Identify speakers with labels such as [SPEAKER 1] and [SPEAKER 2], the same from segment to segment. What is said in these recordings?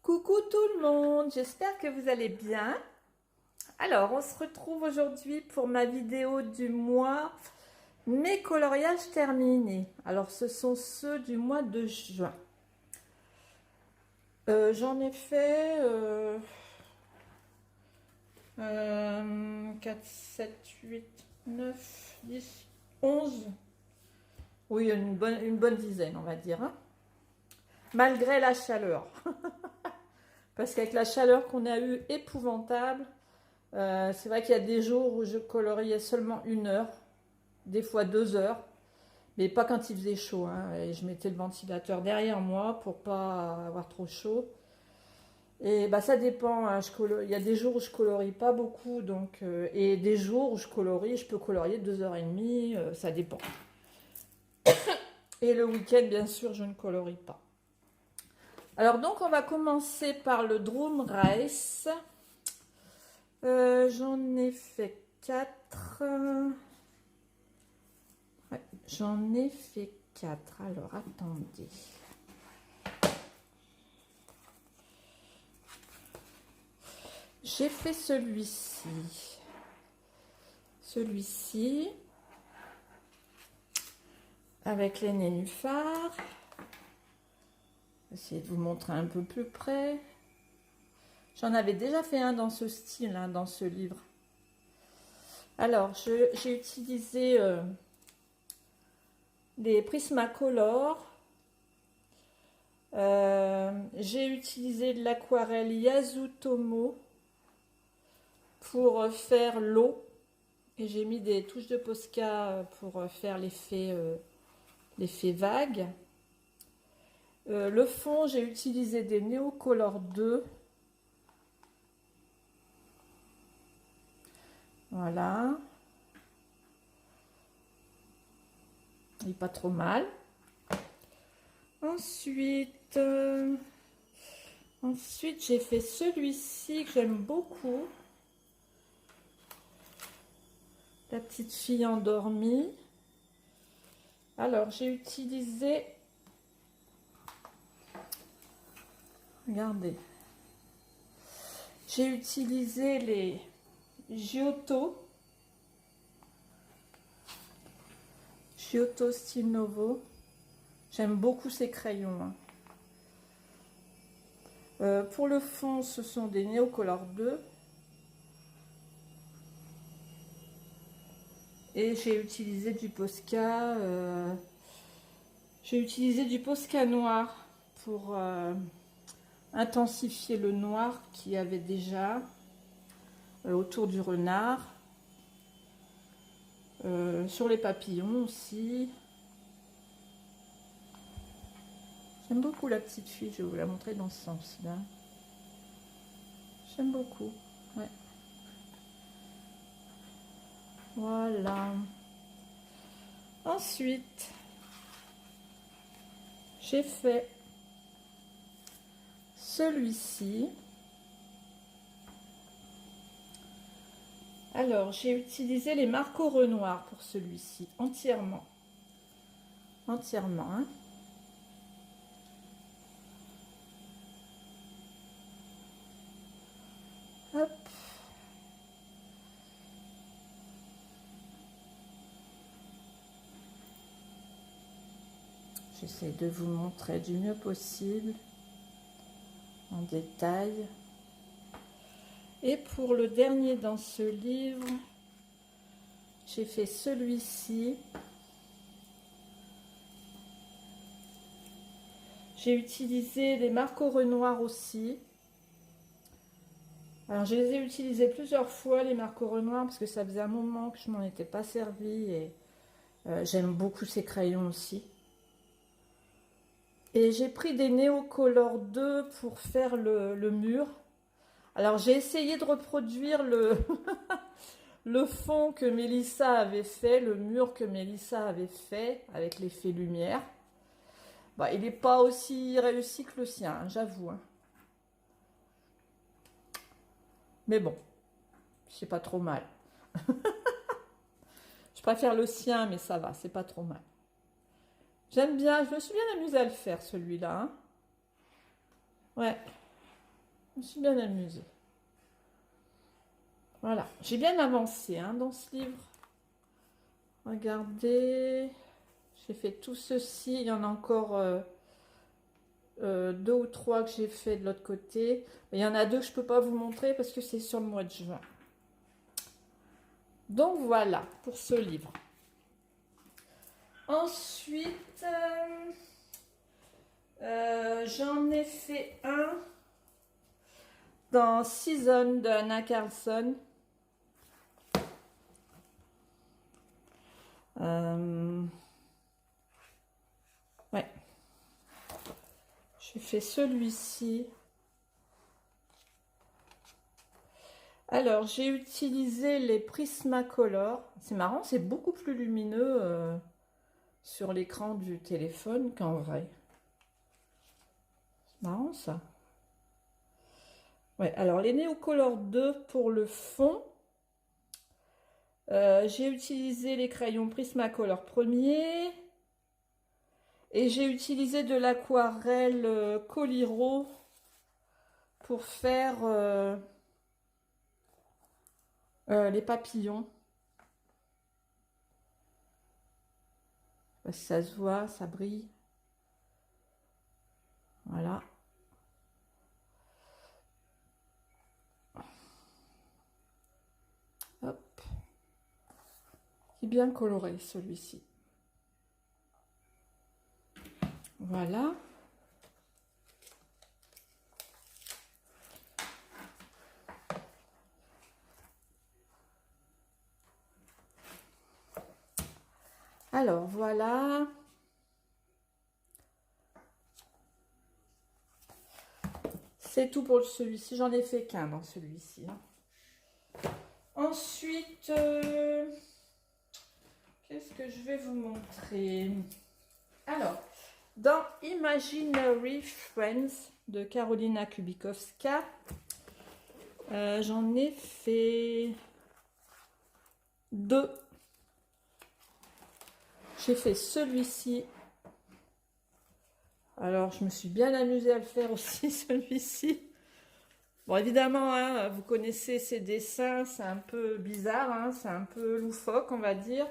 [SPEAKER 1] Coucou tout le monde, j'espère que vous allez bien. Alors, on se retrouve aujourd'hui pour ma vidéo du mois, mes coloriages terminés. Alors, ce sont ceux du mois de juin. J'en ai fait 4, 7, 8, 9, 10, 11. Oui, une bonne dizaine, on va dire, hein. Malgré la chaleur. Parce qu'avec la chaleur qu'on a eue épouvantable, c'est vrai qu'il y a des jours où je coloriais seulement 1 heure, des fois 2 heures, mais pas quand il faisait chaud, hein, et je mettais le ventilateur derrière moi pour pas avoir trop chaud. Et bah ça dépend, hein, il y a des jours où je colorie pas beaucoup, donc, et des jours où je peux colorier 2 h30, ça dépend. Et le week-end, bien sûr, je ne colorie pas. Alors donc, on va commencer par le Drum Race. J'en ai fait 4. Ouais, j'en ai fait 4. Alors, attendez. J'ai fait celui-ci. Celui-ci. Avec les nénuphars. Essayer de vous montrer un peu plus près. J'en avais déjà fait un dans ce style, hein, dans ce livre. Alors, j'ai utilisé les Prismacolor. J'ai utilisé de l'aquarelle Yasutomo pour faire l'eau. Et j'ai mis des touches de Posca pour faire l'effet vague. Le fond, j'ai utilisé des Neocolor 2. Voilà. Il n'est pas trop mal. Ensuite, j'ai fait celui-ci que j'aime beaucoup. La petite fille endormie. Alors, j'ai utilisé... Regardez. J'ai utilisé les Giotto Style Novo. J'aime beaucoup ces crayons, hein. Pour le fond, ce sont des Neocolor 2. Et j'ai utilisé du Posca. J'ai utilisé du Posca noir pour intensifier le noir qu'il y avait déjà autour du renard. Sur les papillons aussi. J'aime beaucoup la petite fille, je vais vous la montrer dans ce sens-là. J'aime beaucoup, ouais. Voilà. Ensuite, j'ai fait celui-ci. Alors, j'ai utilisé les Marco Renoir pour celui-ci, entièrement. Entièrement, hein. Hop. J'essaie de vous montrer du mieux possible, en détail. Et pour le dernier dans ce livre, j'ai fait celui-ci. J'ai utilisé les Marco Renoir aussi. Alors, je les ai utilisés plusieurs fois, les Marco Renoir, parce que ça faisait un moment que je m'en étais pas servi. Et j'aime beaucoup ces crayons aussi. Et j'ai pris des Neocolor 2 pour faire le mur. Alors, j'ai essayé de reproduire le fond que Mélissa avait fait, le mur que Mélissa avait fait, avec l'effet lumière. Bah, il n'est pas aussi réussi que le sien, hein, j'avoue, hein. Mais bon, c'est pas trop mal. Je préfère le sien, mais ça va, c'est pas trop mal. J'aime bien, je me suis bien amusée à le faire, celui-là, hein. Ouais. Je me suis bien amusée. Voilà, j'ai bien avancé hein, dans ce livre. Regardez, j'ai fait tout ceci. Il y en a encore 2 ou 3 que j'ai fait de l'autre côté. Il y en a 2 que je ne peux pas vous montrer parce que c'est sur le mois de juin. Donc voilà pour ce livre. Ensuite, j'en ai fait un dans Season de Anna Carlson. Ouais. J'ai fait celui-ci. Alors, j'ai utilisé les Prismacolor. C'est marrant, c'est beaucoup plus lumineux sur l'écran du téléphone qu'en vrai. C'est marrant ça. Ouais, alors les Neocolor 2 pour le fond. J'ai utilisé les crayons Prismacolor premier. Et j'ai utilisé de l'aquarelle Coliro pour faire les papillons. Je sais pas si ça se voit, ça brille. Voilà. Hop. Il est bien coloré celui-ci. Voilà. Alors, voilà. C'est tout pour celui-ci. J'en ai fait qu'un dans celui-ci. Ensuite, qu'est-ce que je vais vous montrer? Alors, dans Imaginary Friends de Karolina Kubikowska, j'en ai fait 2. J'ai fait celui-ci. Alors, je me suis bien amusée à le faire aussi, celui-ci. Bon, évidemment, hein, vous connaissez ces dessins, c'est un peu bizarre, hein, c'est un peu loufoque, on va dire.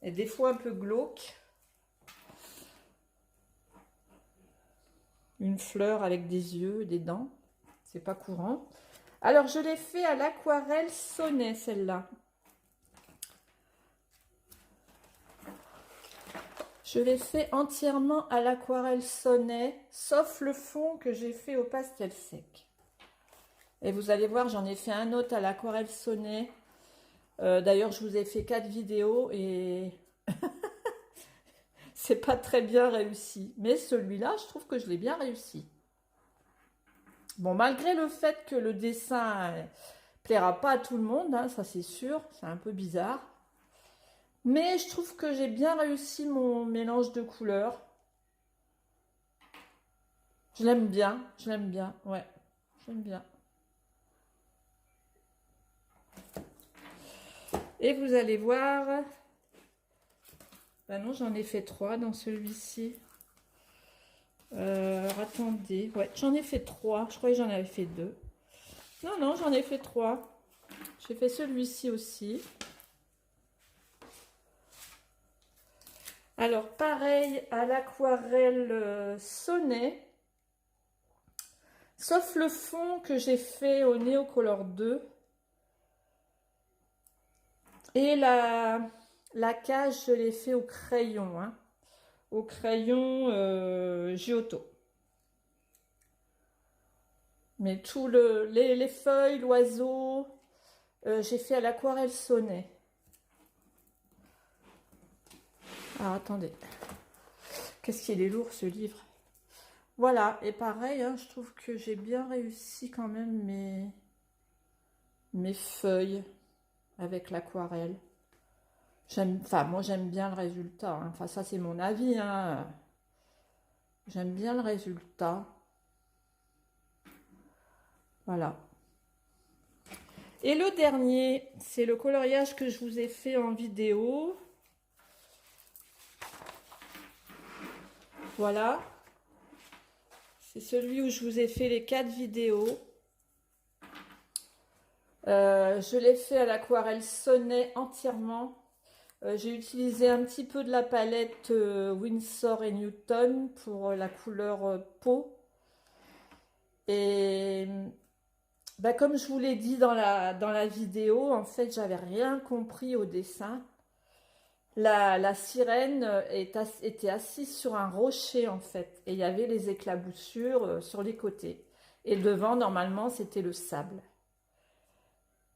[SPEAKER 1] Et des fois un peu glauque. Une fleur avec des yeux, des dents. C'est pas courant. Alors, je l'ai fait à l'aquarelle Sonnet, celle-là. Je l'ai fait entièrement à l'aquarelle Sonnet, sauf le fond que j'ai fait au pastel sec. Et vous allez voir, j'en ai fait un autre à l'aquarelle Sonnet. D'ailleurs, je vous ai fait 4 vidéos et c'est pas très bien réussi. Mais celui-là, je trouve que je l'ai bien réussi. Bon, malgré le fait que le dessin plaira pas à tout le monde, hein, ça c'est sûr, c'est un peu bizarre. Mais je trouve que j'ai bien réussi mon mélange de couleurs. Je l'aime bien, ouais, j'aime bien. Et vous allez voir, ben non, j'en ai fait 3 dans celui-ci. Attendez, ouais, j'en ai fait 3, je croyais que j'en avais fait 2. Non, non, j'en ai fait 3. J'ai fait celui-ci aussi. Alors, pareil à l'aquarelle Sonnet. Sauf le fond que j'ai fait au Neocolor 2. Et la cage, je l'ai fait au crayon. Hein, au crayon Giotto. Mais tout les feuilles, l'oiseau, j'ai fait à l'aquarelle Sonnet. Alors, attendez. Qu'est-ce qu'il est lourd, ce livre. Voilà, et pareil, hein, je trouve que j'ai bien réussi quand même mes feuilles avec l'aquarelle. Enfin, moi j'aime bien le résultat. Hein. Enfin, ça c'est mon avis. Hein. J'aime bien le résultat. Voilà. Et le dernier, c'est le coloriage que je vous ai fait en vidéo. Voilà. C'est C'est celui où je vous ai fait les 4 vidéos. Je l'ai fait à l'aquarelle Sonnet entièrement. J'ai utilisé un petit peu de la palette Winsor et Newton pour la couleur peau. Et bah, comme je vous l'ai dit dans la vidéo, en fait, j'avais rien compris au dessin. La sirène était assise sur un rocher, en fait. Et il y avait les éclaboussures sur les côtés. Et devant, normalement, c'était le sable.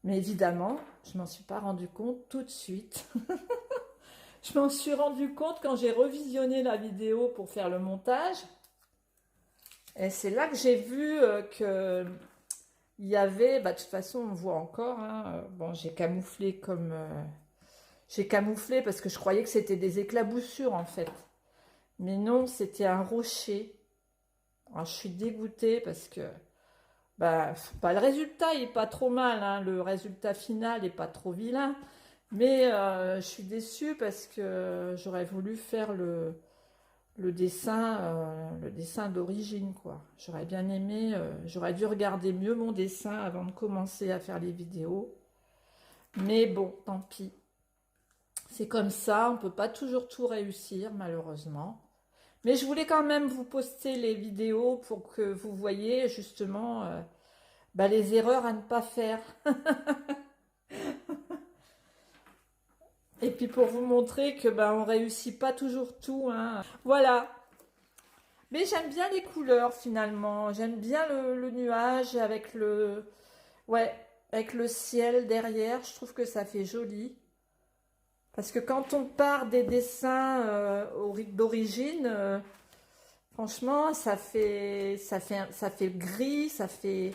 [SPEAKER 1] Mais évidemment, je m'en suis pas rendu compte tout de suite. Je m'en suis rendu compte quand j'ai revisionné la vidéo pour faire le montage. Et c'est là que j'ai vu que il y avait, bah, de toute façon on voit encore, hein, bon j'ai camouflé comme, j'ai camouflé parce que je croyais que c'était des éclaboussures en fait. Mais non, c'était un rocher. Alors, je suis dégoûtée parce que bah, le résultat il est pas trop mal, hein, le résultat final est pas trop vilain. Mais je suis déçue parce que j'aurais voulu faire le dessin d'origine, quoi. J'aurais bien aimé, j'aurais dû regarder mieux mon dessin avant de commencer à faire les vidéos. Mais bon, tant pis. C'est comme ça, on peut pas toujours tout réussir, malheureusement. Mais je voulais quand même vous poster les vidéos pour que vous voyez justement bah, les erreurs à ne pas faire. Et puis pour vous montrer que bah, on réussit pas toujours tout, hein. Voilà. Mais j'aime bien les couleurs finalement. J'aime bien le nuage avec ouais, avec le ciel derrière. Je trouve que ça fait joli. Parce que quand on part des dessins d'origine, franchement, ça fait gris, ça fait.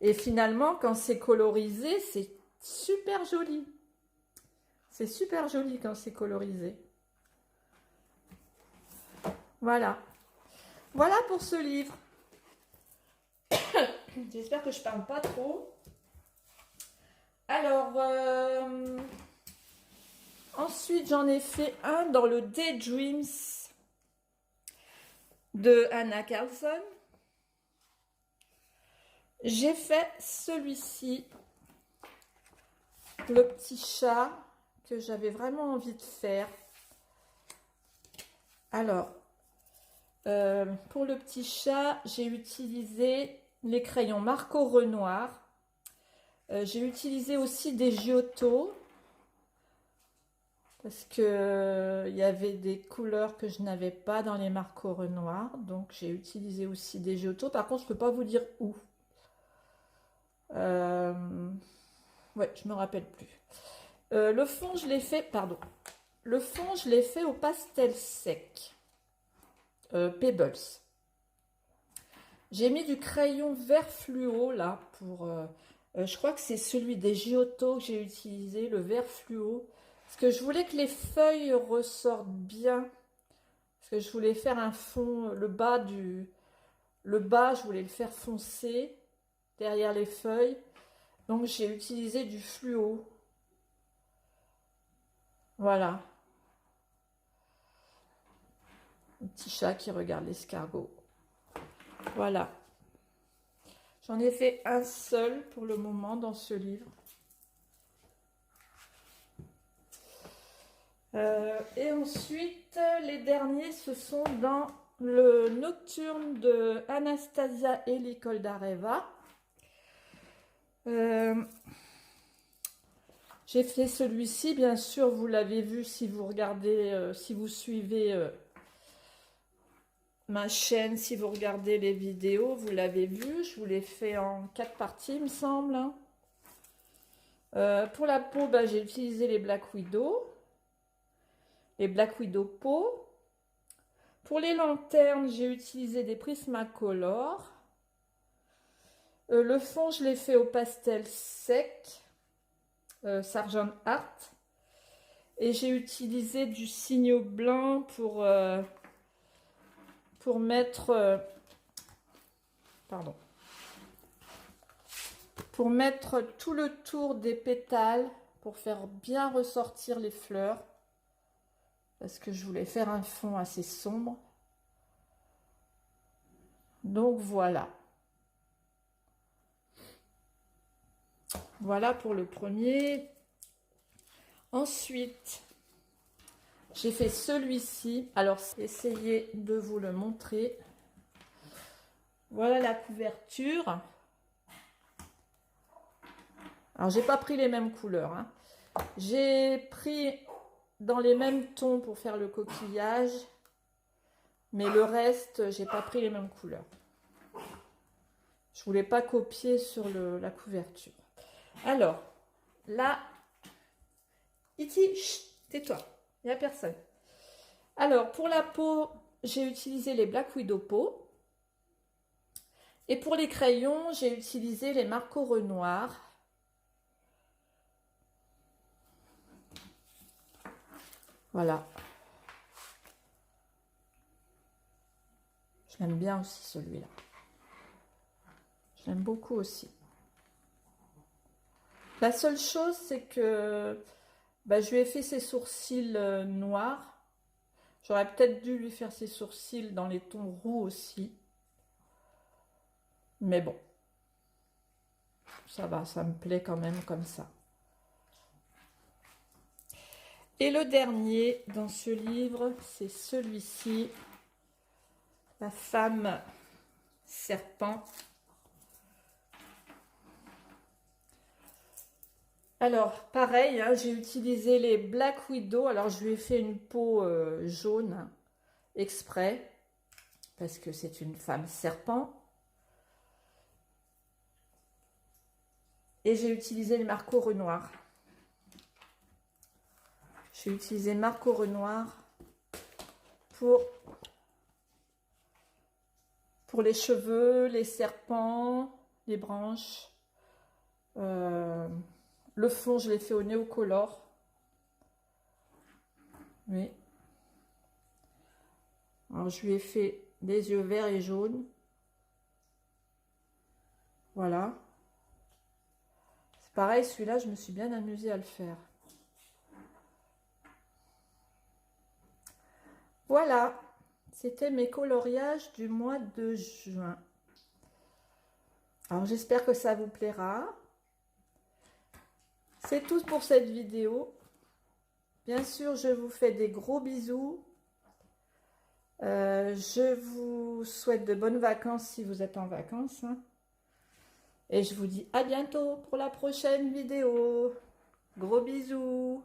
[SPEAKER 1] Et finalement, quand c'est colorisé, c'est super joli. C'est super joli quand c'est colorisé. Voilà. Voilà pour ce livre. J'espère que je parle pas trop. Alors, ensuite, j'en ai fait un dans le Daydreams de Anna Carlson. J'ai fait celui-ci, le petit chat, que j'avais vraiment envie de faire. Alors, pour le petit chat, j'ai utilisé les crayons Marco Renoir. J'ai utilisé aussi des Giotto. Parce que il y avait des couleurs que je n'avais pas dans les Marco Renoir. Donc, j'ai utilisé aussi des Giotto. Par contre, je ne peux pas vous dire où. Ouais, je me rappelle plus. Le fond, je l'ai fait, pardon. Le fond, je l'ai fait au pastel sec. Pebbles. J'ai mis du crayon vert fluo là pour. Je crois que c'est celui des Giotto que j'ai utilisé, le vert fluo. Parce que je voulais que les feuilles ressortent bien. Parce que je voulais faire un fond, le bas, je voulais le faire foncer derrière les feuilles. Donc j'ai utilisé du fluo. Voilà. Un petit chat qui regarde l'escargot. Voilà. J'en ai fait un seul pour le moment dans ce livre. Et ensuite, les derniers, ce sont dans le Nocturne de Anastasia Elikoldareva. J'ai fait celui-ci, bien sûr, vous l'avez vu si vous regardez, si vous suivez ma chaîne, si vous regardez les vidéos, vous l'avez vu. Je vous l'ai fait en 4 parties, il me semble. Pour la peau, bah, j'ai utilisé les Black Widow. Les Black Widow peau. Pour les lanternes, j'ai utilisé des Prismacolor. Le fond, je l'ai fait au pastel sec, Sargent Art. Et j'ai utilisé du Signo blanc pour mettre... pardon. Pour mettre tout le tour des pétales, pour faire bien ressortir les fleurs. Parce que je voulais faire un fond assez sombre. Donc voilà. Voilà pour le premier. Ensuite, j'ai fait celui-ci. Alors, essayez de vous le montrer. Voilà la couverture. Alors, j'ai pas pris les mêmes couleurs, hein. J'ai pris dans les mêmes tons pour faire le coquillage. Mais le reste, j'ai pas pris les mêmes couleurs. Je voulais pas copier sur la couverture. Alors, là, Iti, tais-toi, il n'y a personne. Alors, pour la peau, j'ai utilisé les Black Widow Peau. Et pour les crayons, j'ai utilisé les Marco Renoir. Voilà. Je l'aime bien aussi celui-là. Je l'aime beaucoup aussi. La seule chose, c'est que je lui ai fait ses sourcils noirs. J'aurais peut-être dû lui faire ses sourcils dans les tons roux aussi. Mais bon. Ça va, ça me plaît quand même comme ça. Et le dernier dans ce livre, c'est celui-ci. La femme serpent. Alors, pareil, hein, j'ai utilisé les Black Widow. Alors, je lui ai fait une peau jaune exprès, parce que c'est une femme serpent. Et j'ai utilisé les Marco Renoir. J'ai utilisé Marco Renoir pour les cheveux, les serpents, les branches. Le fond, je l'ai fait au Néocolor. Oui. Alors, je lui ai fait des yeux verts et jaunes. Voilà. C'est pareil, celui-là, je me suis bien amusée à le faire. Voilà. C'était mes coloriages du mois de juin. Alors, j'espère que ça vous plaira. C'est tout pour cette vidéo. Bien sûr, je vous fais des gros bisous. Je vous souhaite de bonnes vacances si vous êtes en vacances, hein. Et je vous dis à bientôt pour la prochaine vidéo. Gros bisous.